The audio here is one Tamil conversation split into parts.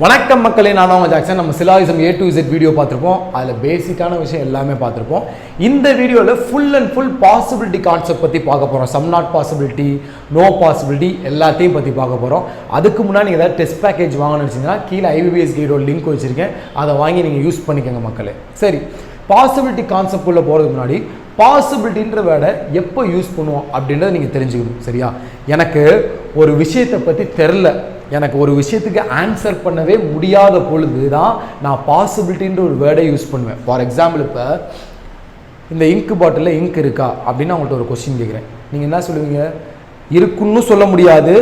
வணக்கம் மக்களே, நான் உங்கள் ஜாக்சன். நம்ம syllogism A to Z video பார்த்துருப்போம். அதில் பேசிக்கான விஷயம் எல்லாமே பார்த்துருப்போம். இந்த வீடியோவில் full and full possibility concept பற்றி பார்க்க போகிறோம். Some not possibility, no possibility எல்லாத்தையும் பற்றி பார்க்க போகிறோம். அதுக்கு முன்னாடி நீங்கள் ஏதாவது டெஸ்ட் பேக்கேஜ் வாங்கணும்னு வச்சிங்கன்னா கீழே IBBS கைடோட லிங்க் வச்சுருக்கேன், அதை வாங்கி நீங்கள் யூஸ் பண்ணிக்கோங்க மக்களே. சரி, பாசிபிலிட்டி கான்செப்ட் உள்ள போகிறதுக்கு முன்னாடி பாசிபிலிட்டின்ற வேர்டை எப்போ யூஸ் பண்ணுவோம் அப்படின்றத நீங்கள் தெரிஞ்சுக்கணும். சரியா, எனக்கு ஒரு விஷயத்தை பற்றி தெரில, எனக்கு ஒரு விஷயத்துக்கு ஆன்சர் பண்ணவே முடியாத பொழுது தான் நான் பாசிபிலிட்டின்ற ஒரு வேர்டை யூஸ் பண்ணுவேன். ஃபார் எக்ஸாம்பிள், இப்போ இந்த இங்க் பாட்டிலில் இங்க் இருக்கா அப்படின்னு அவங்கள்ட்ட ஒரு கொஸ்டின் கேட்குறேன். நீங்கள் என்ன சொல்லுவீங்க? இருக்குன்னு சொல்ல முடியாது,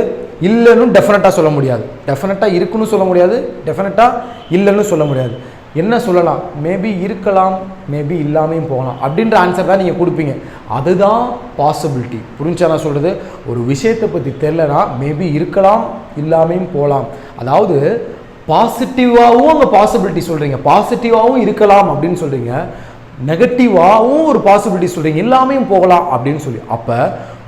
இல்லைன்னு டெஃபினட்டாக சொல்ல முடியாது. டெஃபினட்டாக இருக்குன்னு சொல்ல முடியாது, டெஃபினட்டாக இல்லைன்னு சொல்ல முடியாது. என்ன சொல்லலாம்? மேபி இருக்கலாம், மேபி இல்லாமையும் போகலாம் அப்படின்ற ஆன்சர் தான் நீங்கள் கொடுப்பீங்க. அதுதான் பாசிபிலிட்டி. புரிஞ்சா நான் சொல்கிறது? ஒரு விஷயத்தை பற்றி தெரிலனா மேபி இருக்கலாம், இல்லாமையும் போகலாம். அதாவது பாசிட்டிவாகவும் அங்கே பாசிபிலிட்டி சொல்கிறீங்க, பாசிட்டிவாகவும் இருக்கலாம் அப்படின்னு சொல்கிறீங்க, நெகட்டிவாகவும் ஒரு பாசிபிலிட்டி சொல்கிறீங்க, எல்லாமையும் போகலாம் அப்படின்னு சொல்லி. அப்போ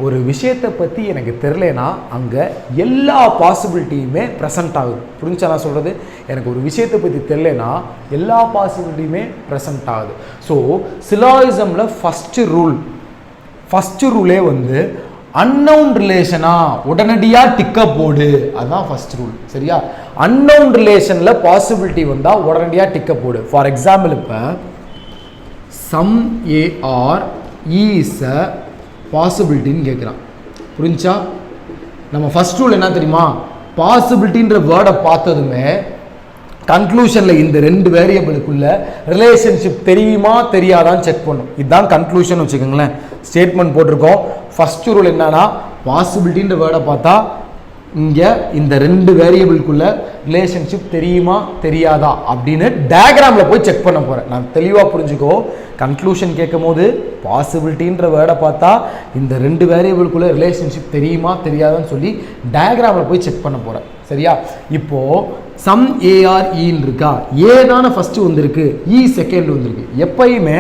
ஒரு விஷயத்தை பற்றி எனக்கு தெரிலனா அங்கே எல்லா பாசிபிலிட்டியுமே ப்ரெசண்ட் ஆகுது. புரிஞ்சா நான் சொல்கிறது? எனக்கு ஒரு விஷயத்தை பற்றி தெரிலனா எல்லா பாசிபிலிட்டியுமே ப்ரெசண்ட் ஆகுது. ஸோ சிலாயிசமில் ஃபஸ்ட்டு ரூலே வந்து அன்னவுன் ரிலேஷனா உடனடியாக டிக்கப் போடு, அதுதான் ஃபஸ்ட் ரூல். சரியா, அன்னவுன் ரிலேஷனில் பாசிபிலிட்டி வந்தால் உடனடியாக டிக்கப் போடு. ஃபார் எக்ஸாம்பிள், இப்போ சம் ஏஆர் இஸ் அ பாசிபிலிட்டின்னு கேட்குறான். புரிஞ்சா? நம்ம ஃபர்ஸ்ட் ரூல் என்ன தெரியுமா? பாசிபிலிட்டின்ற வேர்டை பார்த்ததுமே கன்க்ளூஷனில் இந்த ரெண்டு வேரியபிளுக்குள்ள ரிலேஷன்ஷிப் தெரியுமா தெரியாதான்னு செக் பண்ணும். இதுதான் கன்க்ளூஷன் வச்சுக்கோங்களேன். ஸ்டேட்மெண்ட் போட்டிருக்கோம். ஃபர்ஸ்ட் ரூல் என்னன்னா, பாசிபிலிட்டின்ற வேர்டை பார்த்தா இங்கே இந்த ரெண்டு வேரியபிள்குள்ள ரிலேஷன்ஷிப் தெரியுமா தெரியாதா அப்படின்னு டயக்ராமில் போய் செக் பண்ண போகிறேன். நான் தெளிவாக புரிஞ்சுக்கோ. கன்க்ளூஷன் கேட்கும் போது பாசிபிலிட்டின்ற வேர்டை பார்த்தா இந்த ரெண்டு வேரியபிள்குள்ள ரிலேஷன்ஷிப் தெரியுமா தெரியாதான்னு சொல்லி டயக்ராமில் போய் செக் பண்ண போகிறேன். சரியா, இப்போது சம் ஏஆர்இன்னு இருக்கா, ஏ தானே ஃபஸ்ட்டு வந்திருக்கு, இ செகண்ட் வந்திருக்கு. எப்பயுமே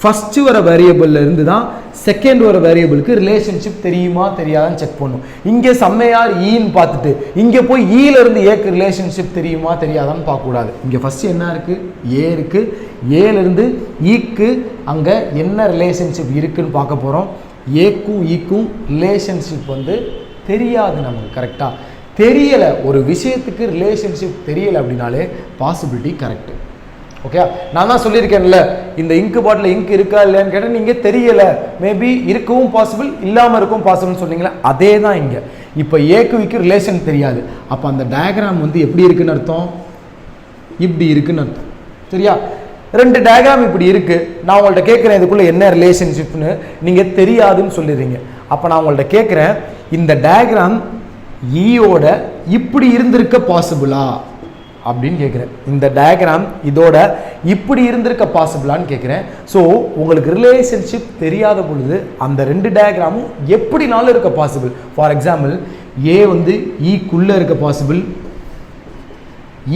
ஃபஸ்ட்டு வர வேரியபிளில் இருந்து தான் செகண்ட் வர வேரியபிளுக்கு ரிலேஷன்ஷிப் தெரியுமா தெரியாதான்னு செக் பண்ணும். இங்கே சம்மையார் ஈன்னு பார்த்துட்டு இங்கே போய் ஈலேருந்து ஏக்கு ரிலேஷன்ஷிப் தெரியுமா தெரியாதான்னு பார்க்கக்கூடாது. இங்கே ஃபஸ்ட்டு என்ன இருக்குது? ஏ இருக்குது. ஏலேருந்து ஈக்கு அங்கே என்ன ரிலேஷன்ஷிப் இருக்குதுன்னு பார்க்க போகிறோம். ஏக்கும் ஈக்கும் ரிலேஷன்ஷிப் வந்து தெரியாது நமக்கு. கரெக்டாக தெரியலை, ஒரு விஷயத்துக்கு ரிலேஷன்ஷிப் தெரியலை அப்படின்னாலே பாசிபிலிட்டி கரெக்டு. ஓகே, நான் தான் சொல்லியிருக்கேன்ல, இந்த இங்க் பாட்டில் இங்க் இருக்கா இல்லையான்னு கேட்டால் நீங்கள் தெரியலை, மேபி இருக்கவும் பாசிபிள், இல்லாமல் இருக்கவும் பாசிபிள்னு சொன்னீங்களே, அதே தான் இங்கே. இப்போ ஏக்கு விக்கு ரிலேஷன் தெரியாது, அப்போ அந்த டயக்ராம் வந்து எப்படி இருக்குன்னு அர்த்தம்? இப்படி இருக்குன்னு அர்த்தம். சரியா, ரெண்டு டயக்ராம் இப்படி இருக்குது. நான் உங்கள்கிட்ட கேட்குறேன் இதுக்குள்ளே என்ன ரிலேஷன்ஷிப்னு, நீங்கள் தெரியாதுன்னு சொல்லிடுறீங்க. அப்போ நான் உங்கள்கிட்ட கேட்குறேன், இந்த டயக்ராம் ஈயோட இப்படி இருந்திருக்க பாசிபிளா அப்படின்னு கேட்குறேன். இந்த டயக்ராம் இதோட இப்படி இருந்திருக்க பாசிபிளான்னு கேட்குறேன். ஸோ உங்களுக்கு ரிலேஷன்ஷிப் தெரியாத பொழுது அந்த ரெண்டு டயக்ராமும் எப்படினாலும் இருக்க பாசிபிள். ஃபார் எக்ஸாம்பிள், ஏ வந்து ஈக்குள்ளே இருக்க பாசிபிள்,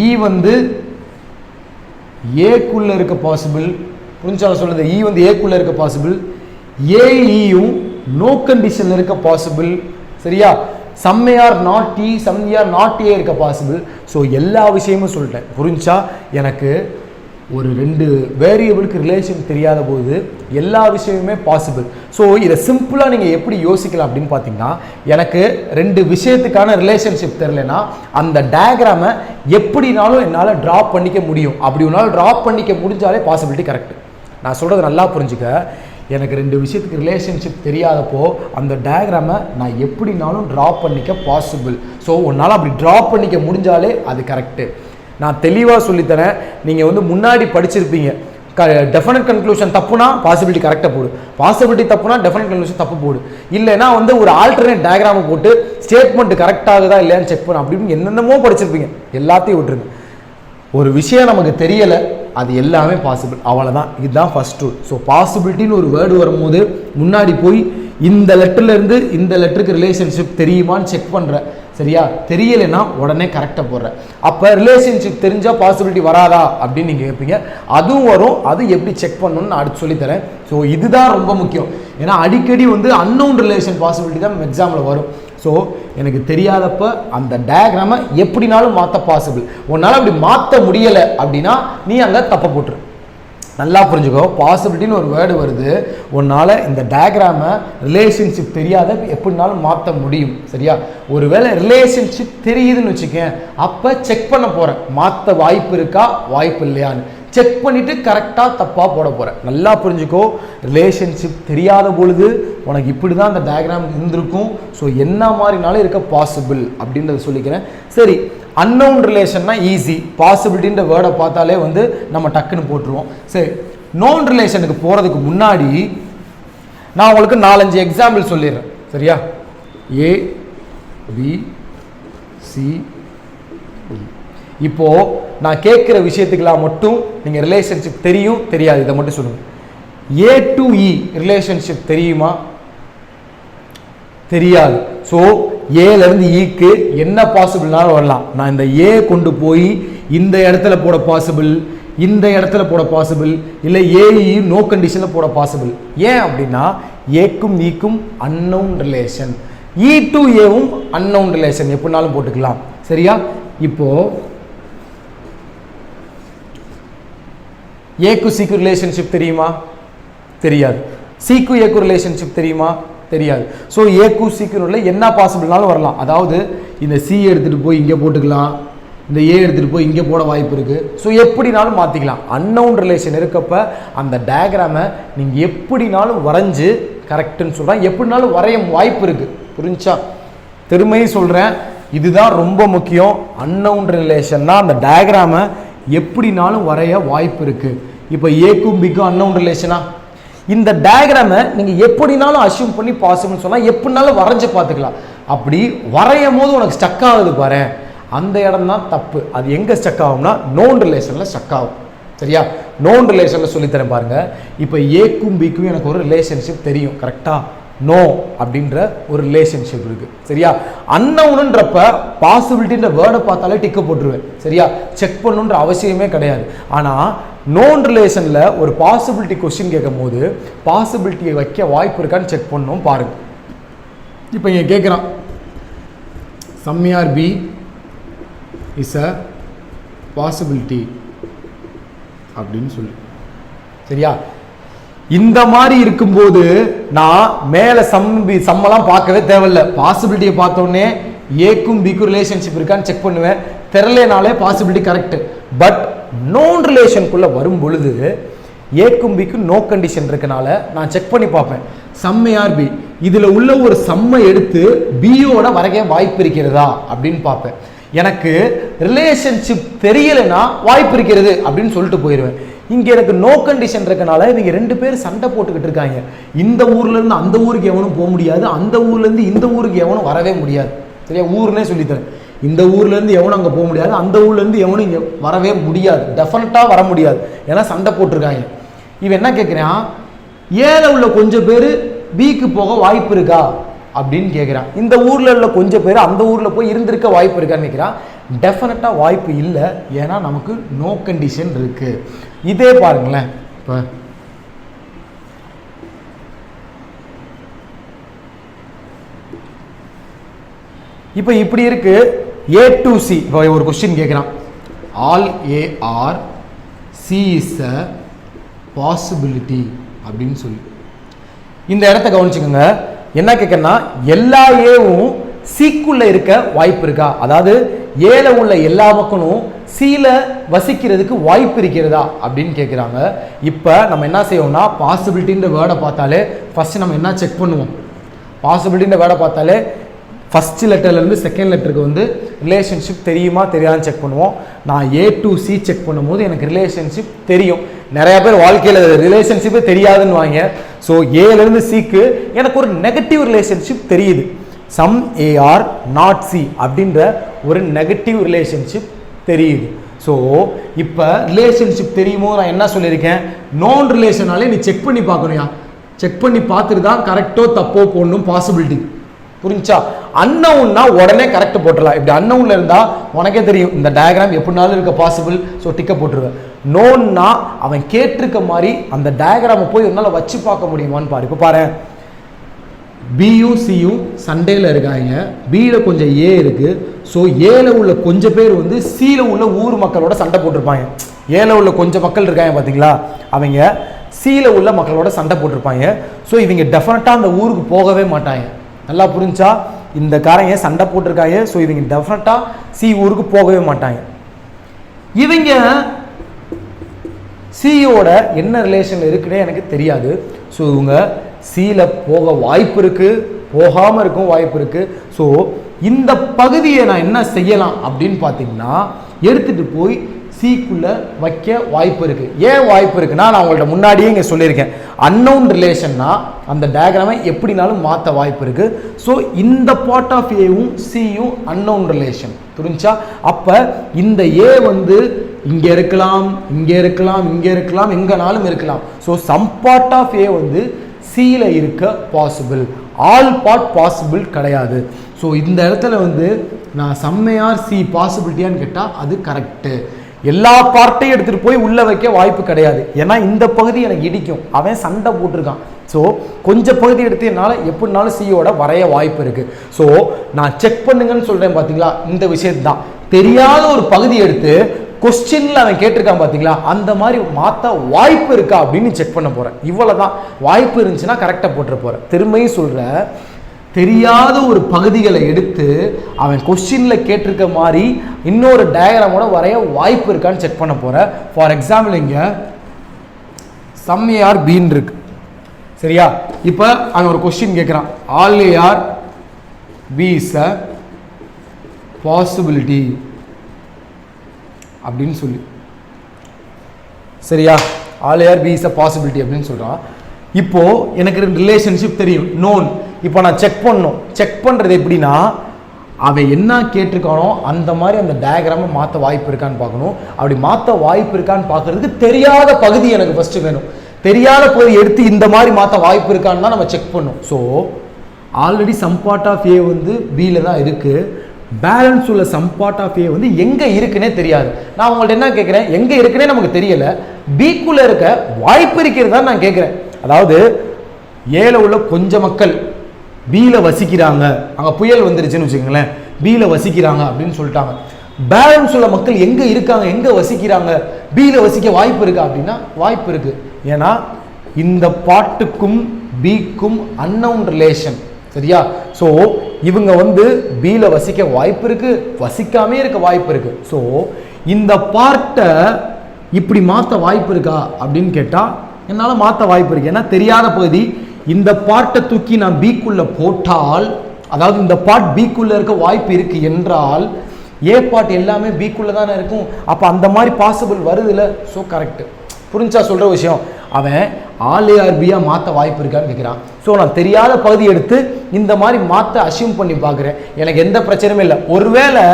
இ வந்து ஏக்குள்ளே இருக்க பாசிபிள். புரிஞ்சாலும் சொல்லுது, இ வந்து ஏக்குள்ளே இருக்க பாசிபிள், ஏஇயும் நோ கண்டிஷனில் இருக்க பாசிபிள். சரியா, சம்மையார் நாட் இ, சம்மையார் நாட் ஏ இருக்க பாசிபிள். ஸோ எல்லா விஷயமும் சொல்லிட்டேன். புரிஞ்சா? எனக்கு ஒரு ரெண்டு வேரியபிளுக்கு ரிலேஷன் தெரியாத போது எல்லா விஷயமுமே பாசிபிள். ஸோ இதை சிம்பிளாக நீங்கள் எப்படி யோசிக்கலாம் அப்படின்னு பார்த்தீங்கன்னா, எனக்கு ரெண்டு விஷயத்துக்கான ரிலேஷன்ஷிப் தெரிலனா அந்த டயக்ராமை எப்படினாலும் என்னால் ட்ராப் பண்ணிக்க முடியும். அப்படி ஒன்றால் ட்ராப் பண்ணிக்க முடிஞ்சாலே பாசிபிலிட்டி கரெக்டு. நான் சொல்கிறது நல்லா புரிஞ்சுக்க. எனக்கு ரெண்டு விஷயத்துக்கு ரிலேஷன்ஷிப் தெரியாதப்போ அந்த டயக்ராமை நான் எப்படினாலும் ட்ராப் பண்ணிக்க பாசிபிள். ஸோ உன்னால் அப்படி ட்ராப் பண்ணிக்க முடிஞ்சாலே அது கரெக்டு. நான் தெளிவாக சொல்லித்தரேன். நீங்கள் வந்து முன்னாடி படிச்சிருப்பீங்க, டெஃபினட் கன்க்ளூஷன் தப்புனா பாசிபிலிட்டி கரெக்டாக போடு, பாசிபிலிட்டி தப்புனா டெஃபினட் கன்க்ளூஷன் தப்பு போடு, இல்லைன்னா வந்து ஒரு ஆல்டர்னேட் டயக்ராமை போட்டு ஸ்டேட்மெண்ட் கரெக்டாகுதா இல்லையான்னு செக் பண்ண, அப்படின்னு என்னென்னமோ படிச்சிருப்பீங்க. எல்லாத்தையும் விட்டுருங்க. ஒரு விஷயம் நமக்கு தெரியலை, அது எல்லாமே பாசிபிள், அவ்வளோதான். இதுதான் ஃபர்ஸ்ட் ரூல். ஸோ பாசிபிலிட்டின்னு ஒரு வேர்டு வரும்போது முன்னாடி போய் இந்த லெட்டர்லேருந்து இந்த லெட்டருக்கு ரிலேஷன்ஷிப் தெரியுமான்னு செக் பண்ணுற. சரியா, தெரியலைன்னா உடனே கரெக்டாக போடுறேன். அப்போ ரிலேஷன்ஷிப் தெரிஞ்சால் பாசிபிலிட்டி வராதா அப்படின்னு நீங்கள் கேட்பீங்க. அதுவும் வரும். அது எப்படி செக் பண்ணணும்னு நான் அடுத்து சொல்லித்தரேன். ஸோ இதுதான் ரொம்ப முக்கியம். ஏன்னா அடிக்கடி வந்து அன்னவுன் ரிலேஷன் பாசிபிலிட்டி தான் எக்ஸாமில் வரும். ஸோ எனக்கு தெரியாதப்ப அந்த டயக்ராமை எப்படினாலும் மாற்ற பாசிபிள். உன்னால் அப்படி மாற்ற முடியலை அப்படின்னா நீ அங்கே தப்பை போட்டுரு. நல்லா புரிஞ்சுக்கோ, பாசிபிலிட்டின்னு ஒரு வேர்டு வருது. உன்னால் இந்த டயக்ராமை ரிலேஷன்ஷிப் தெரியாத எப்படினாலும் மாற்ற முடியும். சரியா? ஒருவேளை ரிலேஷன்ஷிப் தெரியுதுன்னு வச்சுக்கேன், அப்போ செக் பண்ண போகிறேன், மாற்ற வாய்ப்பு இருக்கா வாய்ப்பு இல்லையான்னு செக் பண்ணிவிட்டு கரெக்டாக தப்பாக போட போகிறேன். நல்லா புரிஞ்சுக்கோ, ரிலேஷன்ஷிப் தெரியாத பொழுது உனக்கு இப்படி தான் அந்த டயக்ராம் இருந்திருக்கும். ஸோ என்ன மாதிரினாலும் இருக்க பாசிபிள் அப்படின்றத சொல்லிக்கிறேன். சரி, அன்னோன் ரிலேஷன்னா ஈஸி, பாசிபிலிட்டின்ற வேர்டை பார்த்தாலே வந்து நம்ம டக்குன்னு போட்டுருவோம். சரி, நோன் ரிலேஷனுக்கு போகிறதுக்கு முன்னாடி நான் உங்களுக்கு 4-5 எக்ஸாம்பிள் சொல்லிடுறேன். சரியா? ஏ பி சி. இப்போ நான் கேட்குற விஷயத்துக்கெல்லாம் மட்டும் நீங்கள் ரிலேஷன்ஷிப் தெரியும் தெரியாது இதை மட்டும் சொல்லுங்கள். ஏ டு இ ரிலேஷன்ஷிப் தெரியுமா? தெரியாது. ஸோ ஏலேருந்து ஈக்கு என்ன பாசிபிள்னாலும் வரலாம். நான் இந்த ஏ கொண்டு போய் இந்த இடத்துல போட பாசிபிள், இந்த இடத்துல போட பாசிபிள், இல்லை ஏஇ நோ கண்டிஷனில் போட பாசிபிள். ஏன் அப்படின்னா ஏக்கும் ஈக்கும் அன்னோன் ரிலேஷன், இ டு ஏவும் அன்னோன் ரிலேஷன், எப்படினாலும் போட்டுக்கலாம். சரியா? இப்போ ஏக்கு சிக்கு ரிலேஷன்ஷிப் தெரியுமா? தெரியாது. சிக்கு ஏக்கு ரிலேஷன்ஷிப் தெரியுமா? தெரியாது. ஸோ ஏக்கு சிக்கு என்ன பாசிபிள்னாலும் வரலாம். அதாவது இந்த சி எடுத்துகிட்டு போய் இங்கே போட்டுக்கலாம், இந்த ஏ எடுத்துகிட்டு போய் இங்கே போட வாய்ப்பு இருக்குது. ஸோ எப்படினாலும் மாற்றிக்கலாம். அன்னோன் ரிலேஷன் இருக்கப்ப அந்த டயக்ராமை நீங்கள் எப்படினாலும் வரைஞ்சி கரெக்டுன்னு சொல்கிறேன், எப்படினாலும் வரைய வாய்ப்பு இருக்குது. புரிஞ்சா? திரும்பியும் சொல்கிறேன், இதுதான் ரொம்ப முக்கியம். அன்னோன் ரிலேஷன்னா அந்த டயக்ராமை எப்படினாலும் வரைய வாய்ப்பு இருக்குது. இப்போ ஏக்கும் பிக்கும் அன்னோன் ரிலேஷனா, இந்த டயக்ராமை நீங்கள் எப்படினாலும் அசியூம் பண்ணி பாசிபிள்னு சொன்னால் எப்படினாலும் வரைஞ்சி பார்த்துக்கலாம். அப்படி வரையும் போது உனக்கு ஸ்டக் ஆகுது பாரு, அந்த இடம் தான் தப்பு. அது எங்கே ஸ்டக் ஆகும்னா நோன் ரிலேஷனில் ஸ்டக் ஆகும். சரியா? நோன் ரிலேஷனில் சொல்லித்தரேன் பாருங்கள். இப்போ ஏக்கும் பிக்கும் எனக்கு ஒரு ரிலேஷன்ஷிப் தெரியும், கரெக்டாக? நோ அப்படின்ற ஒரு ரிலேஷன்ஷிப் இருக்குது. சரியா? அன்னவுன்றப்ப பாசிபிலிட்டின்ற வேர்டை பார்த்தாலே டிக்க போட்டுருவேன். சரியா? செக் பண்ணுன்ற அவசியமே கிடையாது. ஆனால் நோன் ரிலேஷனில் ஒரு பாசிபிலிட்டி கொஸ்டின் கேட்கும் போது பாசிபிலிட்டியை வைக்க வாய்ப்பு இருக்கான்னு செக் பண்ணணும். பாருங்க, இப்போ இங்கே கேட்குறான் சம்யார் பி இஸ் அ பாசிபிலிட்டி அப்படின்னு சொல்லி. சரியா? இந்த மாதிரி இருக்கும்போது நான் மேலே சம்மெல்லாம் பார்க்கவே தேவையில்லை. பாசிபிலிட்டியை பார்த்தோன்னே ஏக்கும் பிக்கும் ரிலேஷன்ஷிப் இருக்கான்னு செக் பண்ணுவேன். தெரியலனாலே பாசிபிலிட்டி கரெக்டு. பட் நோன் ரிலேஷனுக்குள்ளே வரும் பொழுது ஏக்கும் பிக்கும் நோ கண்டிஷன் இருக்கனால நான் செக் பண்ணி பார்ப்பேன். சம்மையார் பி, இதில் உள்ள ஒரு சம்மை எடுத்து பியோட வரைய வாய்ப்பு இருக்கிறதா அப்படின்னு பார்ப்பேன். எனக்கு ரிலேஷன்ஷிப் தெரியலைன்னா வாய்ப்பு இருக்கிறது அப்படின்னு சொல்லிட்டு போயிடுவேன். இங்கே எனக்கு நோ கண்டிஷன் இருக்கனால இவங்க 2 பேர் சண்டை போட்டுக்கிட்டு இருக்காங்க. இந்த ஊர்லேருந்து அந்த ஊருக்கு எவனும் போக முடியாது, அந்த ஊர்லேருந்து இந்த ஊருக்கு எவனும் வரவே முடியாது. சரியா? ஊர்னே சொல்லித்தரேன். இந்த ஊர்லேருந்து எவனும் அங்கே போக முடியாது, அந்த ஊர்லேருந்து எவனும் இங்கே வரவே முடியாது, டெஃபினட்டாக வர முடியாது. ஏன்னா சண்டை போட்டிருக்காங்க. இவன் என்ன கேட்குறான், ஏல உள்ள கொஞ்சம் பேர் பிக்கு போக வாய்ப்பு இருக்கா அப்படின்னு கேட்குறான். இந்த ஊரில் உள்ள கொஞ்சம் பேர் அந்த ஊரில் போய் இருந்திருக்க வாய்ப்பு இருக்கான்னு கேட்குறான். டெஃபினட்டாக வாய்ப்பு இல்லை, ஏன்னா நமக்கு நோ கண்டிஷன் இருக்குது. இதே பாருங்களேன், இப்போ இப்படி இருக்கு. ஏ டு சி ஒரு கொஸ்டின் கேட்குறான், all A are C is a possibility அப்படின்னு சொல்லி. இந்த இடத்த கவனிச்சுக்கோங்க. என்ன கேட்கறேன்னா, எல்லா ஏவும் சிக்குள்ள இருக்க வாய்ப்பு இருக்கா, அதாவது ஏல உள்ள எல்லா மக்களும் சில வசிக்கிறதுக்கு வாய்ப்பு இருக்கிறதா அப்படின்னு கேட்குறாங்க. இப்போ நம்ம என்ன செய்வோம்னா, பாசிபிலிட்டின்ற வேர்டை பார்த்தாலே ஃபர்ஸ்ட் நம்ம என்ன செக் பண்ணுவோம், பாசிபிலிட்டின்ற வேர்டை பார்த்தாலே ஃபர்ஸ்ட் லெட்டர்லேருந்து செகண்ட் லெட்டருக்கு வந்து ரிலேஷன்ஷிப் தெரியுமா தெரியாதுன்னு செக் பண்ணுவோம். நான் ஏ டு சி செக் பண்ணும்போது எனக்கு ரிலேஷன்ஷிப் தெரியும். நிறைய பேர் வாழ்க்கையில் ரிலேஷன்ஷிப்பே தெரியாதுன்னு வாங்க. ஸோ ஏலேருந்து சிக்கு எனக்கு ஒரு நெகட்டிவ் ரிலேஷன்ஷிப் தெரியுது. சம் ஏஆர் நாட் சி அப்படின்ற ஒரு நெகட்டிவ் ரிலேஷன்ஷிப் தெரியுது. ஸோ இப்போ ரிலேஷன்ஷிப் தெரியுமோ நான் என்ன சொல்லியிருக்கேன், நோன் ரிலேஷனாலே நீ செக் பண்ணி பார்க்கணும்யா. செக் பண்ணி பார்த்துட்டு தான் கரெக்டோ தப்போ போடணும் பாசிபிலிட்டி. புரிஞ்சா? அன்னவுன்னா உடனே கரெக்ட் போட்டுடலாம். இப்படி அன்னவுன்ல இருந்தா உனக்கே தெரியும் இந்த டயக்ராம் எப்படினாலும் இருக்க பாசிபிள். ஸோ டிக்க போட்டுருவேன். நோன்னா அவன் கேட்டிருக்க மாதிரி அந்த டயக்ராமை போய் என்னால் வச்சு பார்க்க முடியுமான்னு பாரு. இப்போ பாரு, பியும் சியும் சண்டையில் இருக்காங்க. பியில் கொஞ்சம் ஏ இருக்குது. ஸோ ஏல உள்ள கொஞ்சம் பேர் வந்து சியில் உள்ள ஊர் மக்களோட சண்டை போட்டிருப்பாங்க. ஏல உள்ள கொஞ்சம் மக்கள் இருக்காங்க பார்த்தீங்களா, அவங்க சியில் உள்ள மக்களோட சண்டை போட்டிருப்பாங்க. ஸோ இவங்க டெஃபினட்டாக அந்த ஊருக்கு போகவே மாட்டாங்க. நல்லா புரிஞ்சா, இந்த காரங்க சண்டை போட்டிருக்காங்க. ஸோ இவங்க டெஃபினட்டாக சி ஊருக்கு போகவே மாட்டாங்க. இவங்க சியோட என்ன ரிலேஷன் இருக்குன்னே எனக்கு தெரியாது. ஸோ இவங்க சியில் போக வாய்ப்பு இருக்குது, போகாமல் இருக்கும் வாய்ப்பு இருக்குது. ஸோ இந்த பகுதியை நான் என்ன செய்யலாம் அப்படின்னு பார்த்தீங்கன்னா, எடுத்துகிட்டு போய் சிக்குள்ளே வைக்க வாய்ப்பு இருக்குது. ஏன் வாய்ப்பு இருக்குன்னா, நான் உங்கள்கிட்ட முன்னாடியே இங்கே சொல்லியிருக்கேன், அன்னவுன் ரிலேஷன்னா அந்த டயக்ராமை எப்படினாலும் மாற்ற வாய்ப்பு இருக்குது. ஸோ இந்த பார்ட் ஆஃப் ஏவும் சியும் அன்னவுன் ரிலேஷன் புரிஞ்சா. அப்போ இந்த ஏ வந்து இங்கே இருக்கலாம், இங்கே இருக்கலாம், இங்கே இருக்கலாம், எங்கேனாலும் இருக்கலாம். So some part of A வந்து சியில் இருக்க பாசிபிள், ஆல் பார்ட் பாசிபிள் கிடையாது. ஸோ இந்த இடத்துல வந்து நான் சம்மையார் சி பாசிபிலிட்டியான்னு கேட்டால் அது கரெக்டு. எல்லா பார்ட்டையும் எடுத்துகிட்டு போய் உள்ளே வைக்க வாய்ப்பு கிடையாது. ஏன்னா இந்த பகுதி எனக்கு இடிக்கும், அவன் சண்டை போட்டிருக்கான். ஸோ கொஞ்சம் பகுதி எடுத்து என்னால் எப்படினாலும் சியோட வரைய வாய்ப்பு இருக்குது. ஸோ நான் செக் பண்ணுங்கன்னு சொல்கிறேன் பார்த்தீங்களா, இந்த விஷயத்தான். தெரியாத ஒரு பகுதி எடுத்து கொஸ்டின்ல அவன் கேட்டிருக்கான் பார்த்தீங்களா, அந்த மாதிரி மாற்ற வாய்ப்பு இருக்கா அப்படின்னு செக் பண்ண போகிறேன். இவ்வளோதான். வாய்ப்பு இருந்துச்சுன்னா கரெக்டாக போட்டுற போகிறேன். திரும்பியும் சொல்கிறேன், தெரியாத ஒரு பகுதிகளை எடுத்து அவன் கொஸ்டினில் கேட்டிருக்க மாதிரி இன்னொரு டயக்ராமோட வரைய வாய்ப்பு இருக்கான்னு செக் பண்ண போகிறேன். ஃபார் எக்ஸாம்பிள் இங்கே சம் ஏஆர் பீன் இருக்கு, சரியா. இப்போ அவன் ஒரு கொஸ்டின் கேட்குறான், all A are B is a possibility அப்படின்னு சொல்லி, சரியா. All A are B is a possibility அப்படின்னு சொல்கிறான். இப்போது எனக்கு ரிலேஷன்ஷிப் தெரியும், நோன். இப்போ நான் செக் பண்ணணும். செக் பண்ணுறது எப்படின்னா, அவன் என்ன கேட்டிருக்கானோ அந்த மாதிரி அந்த டயக்ராமை மாற்ற வாய்ப்பு இருக்கான்னு பார்க்கணும். அப்படி மாற்ற வாய்ப்பு இருக்கான்னு பார்க்கறதுக்கு தெரியாத பகுதி எனக்கு ஃபஸ்ட்டு வேணும். தெரியாத பகுதி எடுத்து இந்த மாதிரி மாற்ற வாய்ப்பு இருக்கான்னு தான் நம்ம செக் பண்ணணும். So already some part of A வந்து பியில் தான் இருக்குது. பேலன்ஸ் உள்ள சம் பார்ட் ஆஃப் ஏ வந்து எங்கே இருக்குன்னே தெரியாது. நான் உங்கள்ட்ட என்ன கேட்குறேன், எங்கே இருக்குன்னே நமக்கு தெரியலை, பிக்குள்ளே இருக்க வாய்ப்பு இருக்கிறதா நான் கேட்குறேன். அதாவது ஏல உள்ள கொஞ்சம் மக்கள் பியில் வசிக்கிறாங்க, அங்கே புயல் வந்துருச்சுன்னு வச்சுக்கோங்களேன், பியில் வசிக்கிறாங்க அப்படின்னு சொல்லிட்டாங்க. பேலன்ஸ் உள்ள மக்கள் எங்கே இருக்காங்க, எங்கே வசிக்கிறாங்க, பியில் வசிக்க வாய்ப்பு இருக்கா அப்படின்னா வாய்ப்பு இருக்குது. ஏன்னா இந்த பாட்டுக்கும் பிக்கும் அன்னவுன் ரிலேஷன், சரியா. ஸோ இவங்க வந்து பியில் வசிக்க வாய்ப்பு இருக்குது, வசிக்காமே இருக்க வாய்ப்பு இருக்குது. ஸோ இந்த பார்ட்டை இப்படி மாற்ற வாய்ப்பு இருக்கா அப்படின்னு கேட்டால் என்னால் மாற்ற வாய்ப்பு இருக்குது. ஏன்னா தெரியாத பகுதி. இந்த பார்ட்டை தூக்கி நான் பிக்குள்ளே போட்டால், அதாவது இந்த பார்ட் பிக்குள்ளே இருக்க வாய்ப்பு இருக்குது என்றால் ஏ பார்ட் எல்லாமே பிக்குள்ளே தானே இருக்கும். அப்போ அந்த மாதிரி பாசிபிள் வருது இல்லை. So correct. புரிஞ்சா சொல்கிற விஷயம். அவன் ஆல் ஏஆர் பியா மாற்ற வாய்ப்பு இருக்கான்னு கேட்குறான். ஸோ நான் தெரியாத பகுதி எடுத்து இந்த மாதிரி மாற்ற அசியூம் பண்ணி பார்க்குறேன். எனக்கு எந்த பிரச்சனையும் இல்லை. ஒருவேளை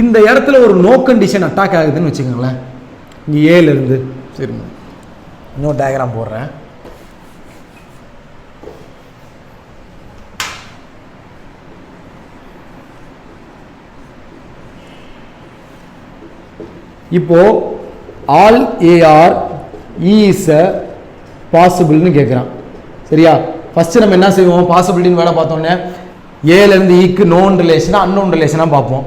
இந்த இடத்துல ஒரு நோ கண்டிஷன் அட்டாக் ஆகுதுன்னு வச்சுக்கோங்களேன், இங்கே ஏலேருந்து, சரி இன்னொரு டயக்ராம் போடுறேன். இப்போ all A are E is a பாசிபிள்னு கேட்குறான், சரியா. ஃபஸ்ட்டு நம்ம என்ன செய்வோம், பாசிபிலிட்டின்னு வேலை பார்த்தோன்னே ஏலேருந்து ஈக்கு நோன் ரிலேஷனாக அன்னோன் ரிலேஷனாக பார்ப்போம்.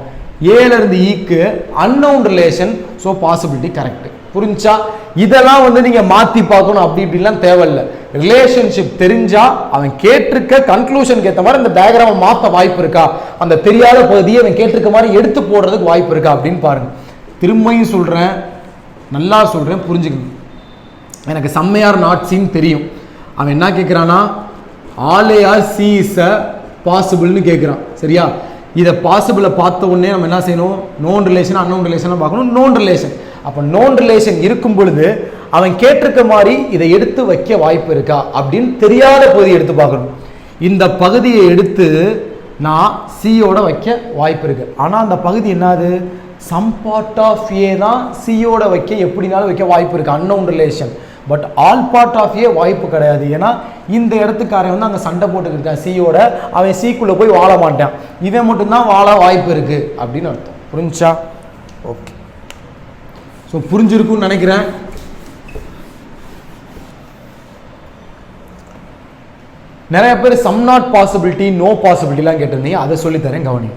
ஏலேருந்து ஈக்கு unknown relation, so possibility correct. புரிஞ்சா. இதெல்லாம் வந்து நீங்கள் மாற்றி பார்க்கணும் அப்படி இப்படிலாம் தேவையில்லை. ரிலேஷன்ஷிப் தெரிஞ்சால் அவன் கேட்டிருக்க கன்க்ளூஷனுக்கு ஏற்ற மாதிரி அந்த டயக்ராமை மாற்ற வாய்ப்பு இருக்கா, அந்த தெரியாத பகுதியை அவன் கேட்டிருக்க மாதிரி எடுத்து போடுறதுக்கு வாய்ப்பு இருக்கா அப்படின்னு பாருங்க. திரும்பியும் சொல்கிறேன், நல்லா சொல்கிறேன், புரிஞ்சுக்கணும். எனக்கு சம்மையார் நாட் சின்னு தெரியும். அவன் என்ன கேட்குறான்னா all A are C is a பாசிபிள்னு கேட்குறான், சரியா. இதை பாசிபிளை பார்த்த உடனே நம்ம என்ன செய்யணும், நோன் ரிலேஷன் அன்னோன் ரிலேஷனாக பார்க்கணும். நோன் ரிலேஷன், அப்போ நோன் ரிலேஷன் இருக்கும் பொழுது அவன் கேட்டிருக்க மாதிரி இதை எடுத்து வைக்க வாய்ப்பு இருக்கா அப்படின்னு தெரியாத பகுதியை எடுத்து பார்க்கணும். இந்த பகுதியை எடுத்து நான் சியோட வைக்க வாய்ப்பு இருக்குது. ஆனால் அந்த பகுதி என்னது, சம் பார்ட் ஆஃப் ஏ தான் சியோட வைக்க எப்படினாலும் வைக்க வாய்ப்பு இருக்குது, unknown relation. But all part of A வாய்ப்பு கிடையாது. ஏன்னா இந்த இடத்துக்காரன் வந்து அங்கே சண்டை போட்டுக்கிட்டு இருக்கான் சியோட, அவன் சிக்குள்ளே போய் வாழ மாட்டான், இவன் மட்டும்தான் வாழ வாய்ப்பு இருக்குது அப்படின்னு அர்த்தம். புரிஞ்சா? ஓகே. ஸோ புரிஞ்சிருக்குன்னு நினைக்கிறேன். நிறைய பேர் சம் நாட் பாசிபிலிட்டி, நோ பாசிபிலிட்டிலாம் கேட்டிருந்தீங்க, அதை சொல்லித்தரேன் கவனிங்க.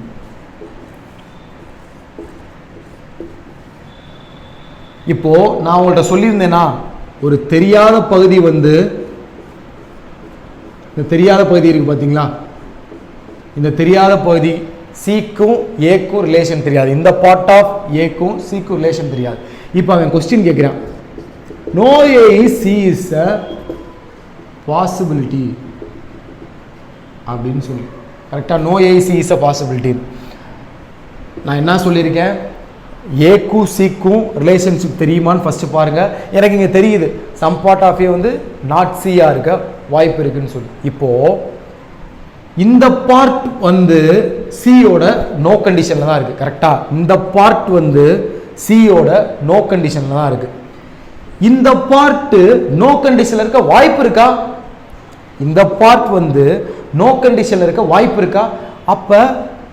இப்போ நான் உங்கள்கிட்ட சொல்லியிருந்தேன்னா ஒரு தெரியாத பகுதி வந்து, இந்த தெரியாத பகுதி இருக்கு பார்த்தீங்களா, இந்த தெரியாத பகுதி சிக்கும் ஏக்கும் ரிலேஷன் தெரியாது, இந்த பார்ட் ஆஃப் ஏக்கும் சிக்கும் ரிலேஷன் தெரியாது. இப்போ அவன் கொஸ்டின் கேட்குறான், no A is C is a possibility அப்படின்னு சொல்லி, கரெக்டாக no A C is a possibility. நான் என்ன சொல்லியிருக்கேன், ஏக்கும் சிக்கும் ரிலேஷன்ஷிப் தெரியுமான்னு ஃபஸ்ட்டு பாருங்கள். எனக்கு இங்கே தெரியுது சம் பார்ட் ஆஃப் ஏ வந்து நாட் சியாக இருக்க வாய்ப்பு இருக்குன்னு சொல்லி. இப்போது இந்த பார்ட் வந்து சியோட நோ கண்டிஷனில் தான் இருக்குது, கரெக்டாக. இந்த பார்ட் வந்து சியோட நோ கண்டிஷனில் தான் இருக்குது. இந்த பார்ட்டு நோ கண்டிஷனில் இருக்க வாய்ப்பு இருக்கா? இந்த பார்ட் வந்து நோ கண்டிஷனில் இருக்க வாய்ப்பு இருக்கா? அப்போ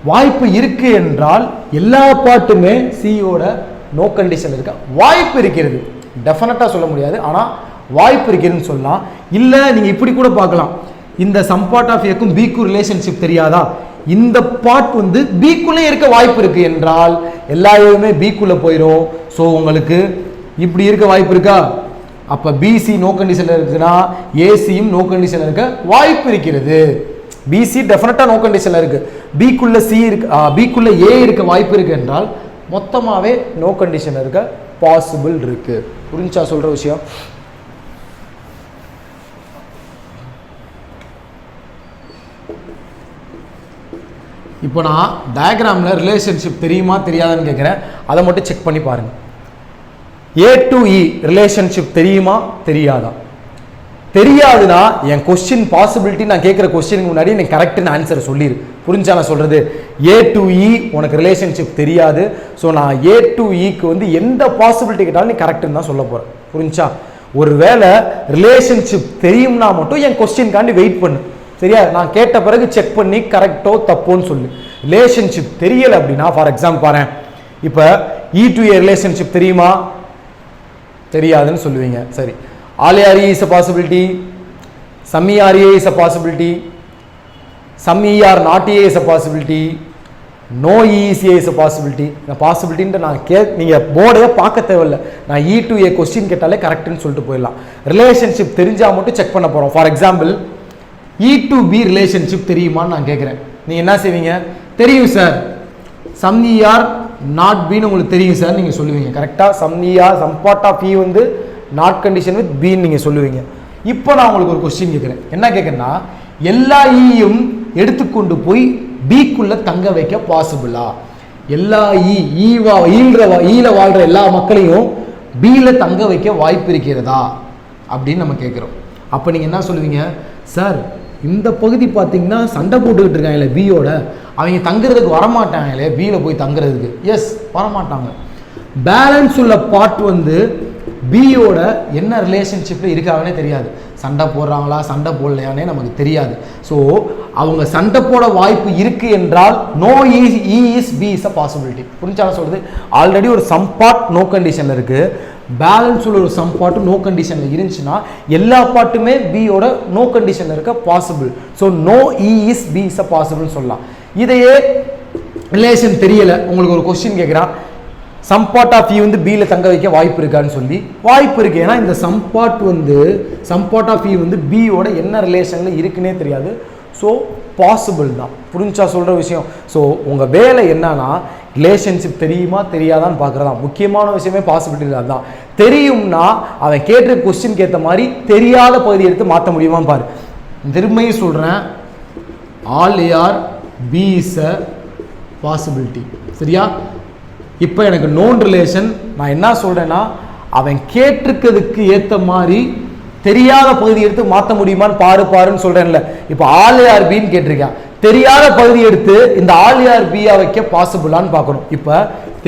வாய்ப்பு இருக்கு என்றால் எல்லா பார்ட்டுமே சியோட நோ கண்டிஷனில் இருக்க வாய்ப்பு இருக்கிறது. டெஃபினட்டாக சொல்ல முடியாது, ஆனால் வாய்ப்பு இருக்கிறதுன்னு சொல்லலாம். இல்லை நீங்கள் இப்படி கூட பார்க்கலாம், இந்த சம் பார்ட் ஆஃப் ஏக்கும் பிக்கும் ரிலேஷன்ஷிப் தெரியாதா, இந்த பார்ட் வந்து பிக்குள்ளே இருக்க வாய்ப்பு இருக்கு என்றால் எல்லா ஏவுமே பிக்குள்ளே போயிடும். ஸோ உங்களுக்கு இப்படி இருக்க வாய்ப்பு இருக்கா? அப்போ பிசி நோ கண்டிஷனில் இருக்குன்னா ஏசியும் நோ கண்டிஷனில் இருக்க வாய்ப்பு இருக்கிறது. பிசி டெஃபினட்டாக நோ கண்டிஷனில் இருக்கு, பிக்குள்ள சி இருக்கு, பிக்குள்ள ஏ இருக்க வாய்ப்பு இருக்கு என்றால் மொத்தமாகவே நோ கண்டிஷனில் இருக்க பாசிபிள் இருக்கு. புரிஞ்சா சொல்ற விஷயம்? இப்போ நான் டயக்ராமில் ரிலேஷன்ஷிப் தெரியுமா தெரியாதான்னு கேட்குறேன், அதை மட்டும் செக் பண்ணி பாருங்க. ஏ டு இ ரிலேஷன்ஷிப் தெரியுமா தெரியாதா? தெரியாதுன்னா என் கொஸ்டின் பாசிபிலிட்டி, நான் கேட்குற கொஸ்டினுக்கு முன்னாடி எனக்கு கரெக்டான ஆன்சர் சொல்லிடு. புரிஞ்சா நான் சொல்கிறது? ஏ டு இ உனக்கு ரிலேஷன்ஷிப் தெரியாது, ஸோ நான் ஏ டு இக்கு வந்து எந்த பாசிபிலிட்டி கேட்டாலும் நீ கரெக்டுன்னு தான் சொல்ல போகிறேன். புரிஞ்சா? ஒருவேளை ரிலேஷன்ஷிப் தெரியும்னா மட்டும் என் கொஸ்டின்காண்டி வெயிட் பண்ணு, சரியா? நான் கேட்ட பிறகு செக் பண்ணி கரெக்டோ தப்போன்னு சொல்லு. ரிலேஷன்ஷிப் தெரியலை அப்படின்னா, ஃபார் எக்ஸாம்பிள் பாரு, இப்போ இ டு ஏ ரிலேஷன்ஷிப் தெரியுமா தெரியாதுன்னு சொல்லுவீங்க. சரி, all ER is a possibility, some ER is a possibility, some ER not A is a possibility, no E is A is a possibility. இந்த பாசிபிலிட்டின்ற நான் நீங்கள் போர்டே பார்க்க தேவையில்லை, நான் இ டு ஏ கொஸ்டின் கேட்டாலே கரெக்டுன்னு சொல்லிட்டு போயிடலாம். ரிலேஷன்ஷிப் தெரிஞ்சால் மட்டும் செக் பண்ண போகிறோம். For example E to B relationship தெரியுமான்னு நான் கேட்குறேன். நீங்கள் என்ன செய்வீங்க? தெரியும் சார், சம் ER நாட் பின்னு உங்களுக்கு தெரியும் சார் நீங்கள் சொல்லுவீங்க, கரெக்டாக. Some ER some part of E வந்து நாட் கண்டிஷன் வித் பின்னு நீங்கள் சொல்லுவீங்க. இப்போ நான் உங்களுக்கு ஒரு கொஸ்டின் கேட்குறேன். என்ன கேட்குறேன்னா, எல்லா ஈயும் எடுத்துக்கொண்டு போய் பிக்குள்ளே தங்க வைக்க பாசிபிளா? எல்லா ஈல வாழ்கிற எல்லா மக்களையும் பியில் தங்க வைக்க வாய்ப்பு இருக்கிறதா அப்படின்னு நம்ம கேட்குறோம். அப்போ நீங்கள் என்ன சொல்லுவீங்க? சார் இந்த பகுதி பார்த்தீங்கன்னா சண்டை போட்டுக்கிட்டு இருக்காங்களே பியோட, அவங்க தங்குறதுக்கு வரமாட்டாங்களே பியில் போய் தங்குறதுக்கு. எஸ், வரமாட்டாங்க. பேலன்ஸ் உள்ள பார்ட் வந்து பியோட என்ன ரிலேஷன்ஷிப்பில் இருக்காங்கன்னே தெரியாது. சண்டை போடுறாங்களா சண்டை போடலையானே நமக்கு தெரியாது. ஸோ அவங்க சண்டை போட வாய்ப்பு இருக்கு என்றால் no E is B is a possibility. புரிஞ்சாலும் சொல்றது, ஆல்ரெடி ஒரு சம் பார்ட் நோ கண்டிஷனில் இருக்கு, பேலன்ஸ் உள்ள ஒரு சம் பார்ட்டு நோ கண்டிஷனில் இருந்துச்சுன்னா எல்லா பார்ட்டுமே பியோட நோ கண்டிஷனில் இருக்க possible. So no E is B is a பாசிபிள்னு சொல்லலாம். இதையே ரிலேஷன் தெரியலை, உங்களுக்கு ஒரு கொஸ்டின் கேட்குறான், சம் பார்ட் ஆஃப் இ வந்து பியில் தங்க வைக்க வாய்ப்பு இருக்கான்னு சொல்லி, வாய்ப்பு இருக்கு. ஏன்னா இந்த சம் பார்ட் ஆஃப் இ வந்து பியோட என்ன ரிலேஷனில் இருக்குன்னே தெரியாது. ஸோ பாசிபிள் தான். புரிஞ்சா சொல்கிற விஷயம்? ஸோ உங்கள் வேலை என்னன்னா ரிலேஷன்ஷிப் தெரியுமா தெரியாதான்னு பார்க்குறதா. முக்கியமான விஷயமே பாசிபிலிட்டி தான். தெரியும்னா அவன் கேட்ட கொஸ்டினுக்கு ஏற்ற மாதிரி தெரியாத பகுதி எடுத்து மாற்ற முடியுமான்னு பாரு. திரும்பியும் சொல்கிறேன், all A are B is a possibility. சரியா? இப்போ எனக்கு நோன் ரிலேஷன், நான் என்ன சொல்கிறேன்னா அவன் கேட்டிருக்கிறதுக்கு ஏற்ற மாதிரி தெரியாத பகுதி எடுத்து மாற்ற முடியுமான்னு பாருன்னு சொல்கிறேன்ல. இப்போ ஆல் ஏஆர் பின்னு கேட்டிருக்கேன், தெரியாத பகுதி எடுத்து இந்த ஆல் ஏஆர் பியா வைக்க பாசிபிளான்னு பார்க்கணும். இப்போ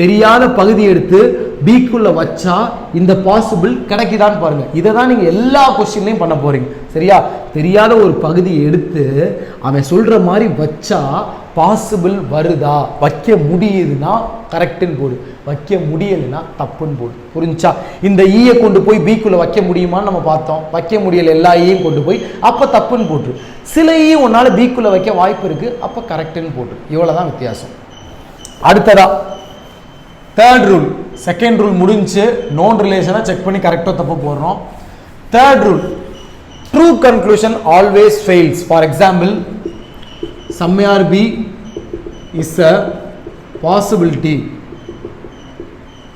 தெரியாத பகுதி எடுத்து பிக்குள்ள வச்சா இந்த பாசிபிள் கிடைக்குதான்னு பாருங்க. இதை தான் நீங்கள் எல்லா கொஸ்டின்லையும் பண்ண போறீங்க. சரியா? தெரியாத ஒரு பகுதியை எடுத்து அவன் சொல்கிற மாதிரி வச்சா பாசிபிள் வருதா, வைக்க முடியுதுன்னா கரெக்டுன்னு போடு, வைக்க முடியலைன்னா தப்புன்னு போடு. புரிஞ்சா? இந்த ஈயை கொண்டு போய் பிக்குள்ள வைக்க முடியுமான்னு நம்ம பார்த்தோம். வைக்க முடியல எல்லா ஈயும் கொண்டு போய், அப்போ தப்புன்னு போட்டு. சில ஈ உன்னால பிக்குள்ள வைக்க வாய்ப்பு இருக்கு, அப்போ கரெக்டுன்னு போட்டு. இவ்வளவுதான் வித்தியாசம். அடுத்ததா தேர்ட் ரூல். செகண்ட் ரூல் முடிஞ்சு நோன் ரிலேஷனை செக் பண்ணி கரெக்டோ தப்பு போடுறோம். Third rule, true conclusion always fails. For example, sum A or B is a possibility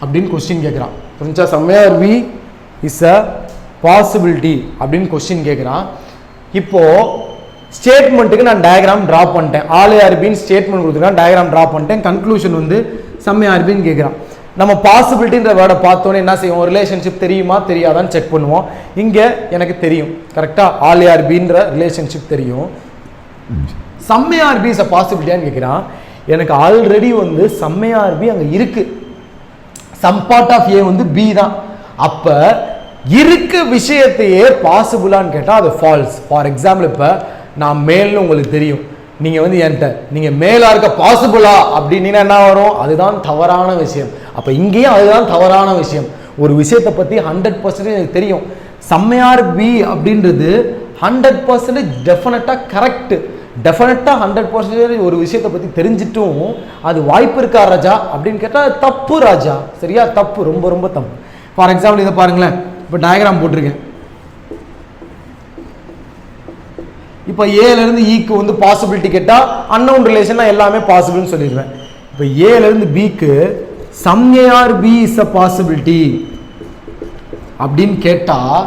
அப்படின்னு கொஸ்டின் கேட்குறான். புரிஞ்சா? sum A or B is a possibility அப்படின்னு கொஸ்டின் கேட்குறான். இப்போ ஸ்டேட்மெண்ட்டுக்கு நான் டயக்ராம் ட்ரா பண்ணிட்டேன். All A or B statement கொடுத்துருக்கான், டயக்ராம் ட்ரா பண்ணிட்டேன். கன்க்ளூஷன் வந்து sum A or B கேட்குறான். நம்ம பாசிபிலிட்டின்ற வேர்டை பார்த்தோன்னே என்ன செய்வோம்? ரிலேஷன்ஷிப் தெரியுமா தெரியாதான்னு செக் பண்ணுவோம். இங்கே எனக்கு தெரியும் கரெக்டாக, ஆல் A or Bன்ற ரிலேஷன்ஷிப் தெரியும். sum A or B is a possibility கேட்குறான். எனக்கு ஆல்ரெடி வந்து sum A or B அங்கே இருக்கு. சம் பார்ட் ஆஃப் ஏ வந்து பி தான். அப்போ இருக்க விஷயத்தையே பாசிபிளான்னு கேட்டால் அது ஃபால்ஸ். ஃபார் எக்ஸாம்பிள், இப்போ நான் மேல்னு உங்களுக்கு தெரியும், நீங்கள் வந்து என்கிட்ட நீங்கள் மேலாக இருக்க பாசிபிளா அப்படின்னா என்ன வரும்? அதுதான் தவறான விஷயம். அப்போ இங்கேயும் அதுதான் தவறான விஷயம். ஒரு விஷயத்தை பற்றி 100% எனக்கு தெரியும். sum A or B அப்படின்றது 100% டெஃபினட்டாக கரெக்டு. டெஃபினட்டாக 100% ஒரு விஷயத்தை பற்றி தெரிஞ்சிட்டும் அது வாய்ப்பு இருக்கா ராஜா அப்படின்னு கேட்டால் தப்பு ராஜா. சரியா? தப்பு, ரொம்ப ரொம்ப தப்பு. ஃபார் எக்ஸாம்பிள் இதை பாருங்களேன். இப்போ டயக்ராம் போட்டிருக்கேன். இப்போ ஏலேருந்து ஈக்கு வந்து பாசிபிலிட்டி கேட்டால் அன்னவுன் ரிலேஷன் எல்லாமே பாசிபிள்னு சொல்லிடுவேன். இப்போ ஏலேருந்து பிக்கு sum A or B is a possibility அப்படின்னு கேட்டால்,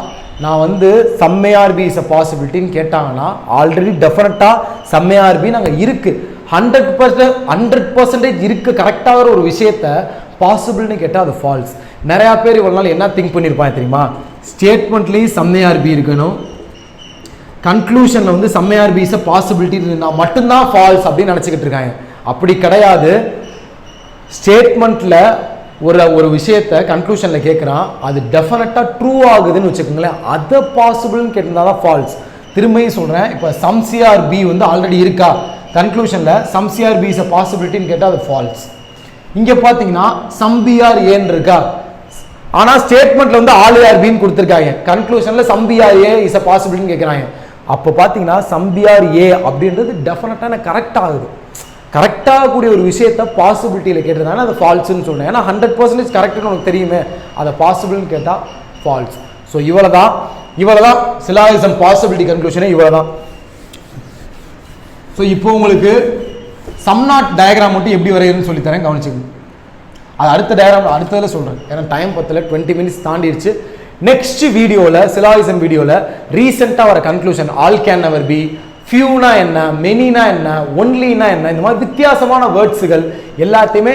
நான் வந்து sum A or B is a possibility கேட்டாங்கன்னா ஆல்ரெடி டெஃபினட்டாக sum A or B நாங்கள் இருக்கு, 100% இருக்கு கரெக்டாக ஒரு விஷயத்த பாசிபிள்னு கேட்டால் அது ஃபால்ஸ். நிறையா பேர் இவ்வளோ நாள் என்ன திங்க் பண்ணியிருப்பாங்க தெரியுமா? ஸ்டேட்மெண்ட்லேயும் sum A or B இருக்கணும், கன்க்ளூஷனில் வந்து sum A or B is a possibility நான் மட்டும்தான் ஃபால்ஸ் அப்படின்னு நினச்சிக்கிட்டு இருக்காங்க. அப்படி கிடையாது. ஸ்டேட்மெண்ட்டில் ஒரு விஷயத்தை கன்க்ளூஷனில் கேட்குறான், அது டெஃபினட்டாக ட்ரூ ஆகுதுன்னு வச்சுக்கோங்களேன், அதை பாசிபிள்னு கேட்டிருந்தா தான் ஃபால்ஸ். திரும்பியும் சொல்கிறேன், இப்போ sum C or B வந்து ஆல்ரெடி இருக்கா, கன்க்ளூஷனில் sum C or B is a possibilityன்னு கேட்டால் அது ஃபால்ஸ். இங்கே பார்த்தீங்கன்னா sum B or Aன்னு இருக்கா, ஆனால் ஸ்டேட்மெண்ட்டில் வந்து ஆல் A or Bன்னு கொடுத்துருக்காங்க, கன்க்ளூஷனில் sum B or A is a possibilityன்னு கேட்குறாங்க. அப்போ பார்த்தீங்கன்னா sum B or A அப்படின்றது டெஃபினட்டான கரெக்ட் ஆகுது. கரெக்டாக கூடிய ஒரு விஷயத்தை பாசிபிலிட்டியில் கேட்டிருந்தாங்கன்னா அது ஃபால்ஸ்ன்னு சொன்னேன். ஏன்னா 100% கரெக்டுன்னு உனக்கு தெரியுமே, அதை பாசிபிள்னு கேட்டால் ஃபால்ஸ். ஸோ இவ்வளோதான் சிலாயிசம் பாசிபிலிட்டி கன்க்ளூஷனே இவ்வளோதான். ஸோ இப்போ உங்களுக்கு சம் நாட் டயக்ராம் மட்டும் எப்படி வரையுதுன்னு சொல்லித்தரேன், கவனிச்சுக்கணும். அது அடுத்த டயக்ராம் அடுத்ததில் சொல்கிறேன், ஏன்னா டைம் பத்தில் 20 minutes தாண்டிடுச்சு. நெக்ஸ்ட் வீடியோவில் சிலாயிசம் வீடியோவில் ரீசெண்டாக வர conclusion, all can never be, ஃபியூனா என்ன, மெனினா என்ன, ஒன்லினா என்ன, இந்த மாதிரி வித்தியாசமான வேர்ட்ஸுகள் எல்லாத்தையுமே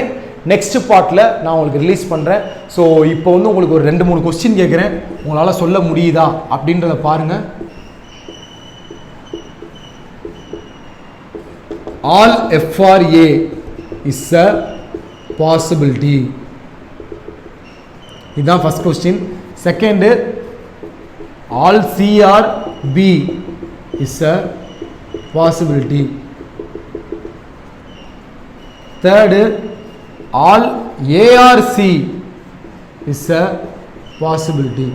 நெக்ஸ்ட் பார்ட்டில் நான் உங்களுக்கு ரிலீஸ் பண்ணுறேன். ஸோ இப்போ வந்து உங்களுக்கு ஒரு 2-3 கொஸ்டின் கேட்குறேன், உங்களால் சொல்ல முடியுதா அப்படின்றத பாருங்கள். All F or A is a possibility. இதுதான் first question. Second, all C or B is a possibility. Third, all A or C is a possibility.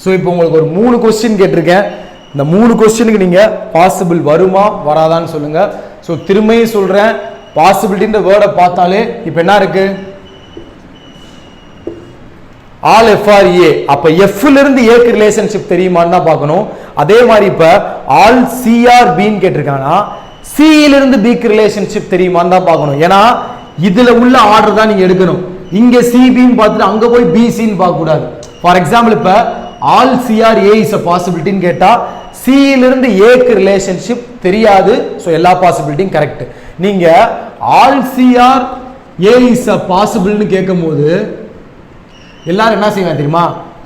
So இப்போ உங்களுக்கு ஒரு 3 கொஸ்டின் கேட்டிருக்கேன். இந்த 3 கொஸ்டினுக்கு நீங்கள் பாசிபிள் வருமா வராதான்னு சொல்லுங்கள். ஸோ திரும்பியும் சொல்கிறேன், பாசிபிலிட்டின்ற வேர்டை பார்த்தாலே இப்போ என்ன இருக்கு? All F or A. அப்போ எஃப்ல இருந்து ஏக்கு ரிலேஷன்ஷிப் தெரியுமான்னு தான் பார்க்கணும். அதே மாதிரி இப்போ ஆல் C or Bன்னு கேட்டிருக்காங்கன்னா சியிலிருந்து பிக்கு ரிலேஷன்ஷிப் தெரியுமான்னு தான் பார்க்கணும். ஏன்னா இதில் உள்ள ஆர்டர் தான் நீங்கள் எடுக்கணும். இங்கே சிபின்னு பார்த்துட்டு அங்கே போய் பிசின்னு பார்க்கக்கூடாது. ஃபார் எக்ஸாம்பிள் இப்போ all C or A is a possibilityன்னு கேட்டால் சியிலிருந்து ஏக்கு ரிலேஷன்ஷிப் தெரியாது. ஸோ எல்லா பாசிபிலிட்டியும் கரெக்ட். நீங்கள் all C or A is a possibleன்னு கேட்கும் போது எல்லாரும் என்ன செய்வாங்க தெரியுமா?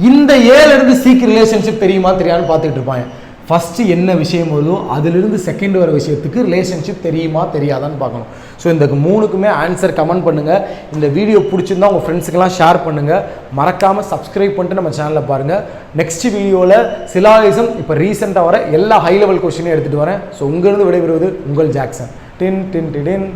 இந்த ஏல இருந்து சிக்கு ரிலேஷன்ஷிப் தெரியுமா தெரியாதுன்னு பார்த்துக்கிட்டு இருப்பாங்க. ஃபஸ்ட்டு என்ன விஷயம் வருதோ அதிலிருந்து செகண்ட் வர விஷயத்துக்கு ரிலேஷன்ஷிப் தெரியுமா தெரியாதான்னு பார்க்கணும். ஸோ இந்த 3க்குமே ஆன்சர் கமெண்ட் பண்ணுங்கள். இந்த வீடியோ பிடிச்சிருந்தா உங்கள் ஃப்ரெண்ட்ஸுக்கெல்லாம் ஷேர் பண்ணுங்கள். மறக்காமல் சப்ஸ்கிரைப் பண்ணிட்டு நம்ம சேனலை பாருங்கள். நெக்ஸ்ட் வீடியோவில் சிலாயிசம் இப்போ ரீசெண்டாக வர எல்லா ஹை லெவல் கொஸ்டினையும் எடுத்துகிட்டு வரேன். ஸோ உங்களிருந்து விடைபெறுவது உங்கள் ஜாக்சன். டின் டின் டின்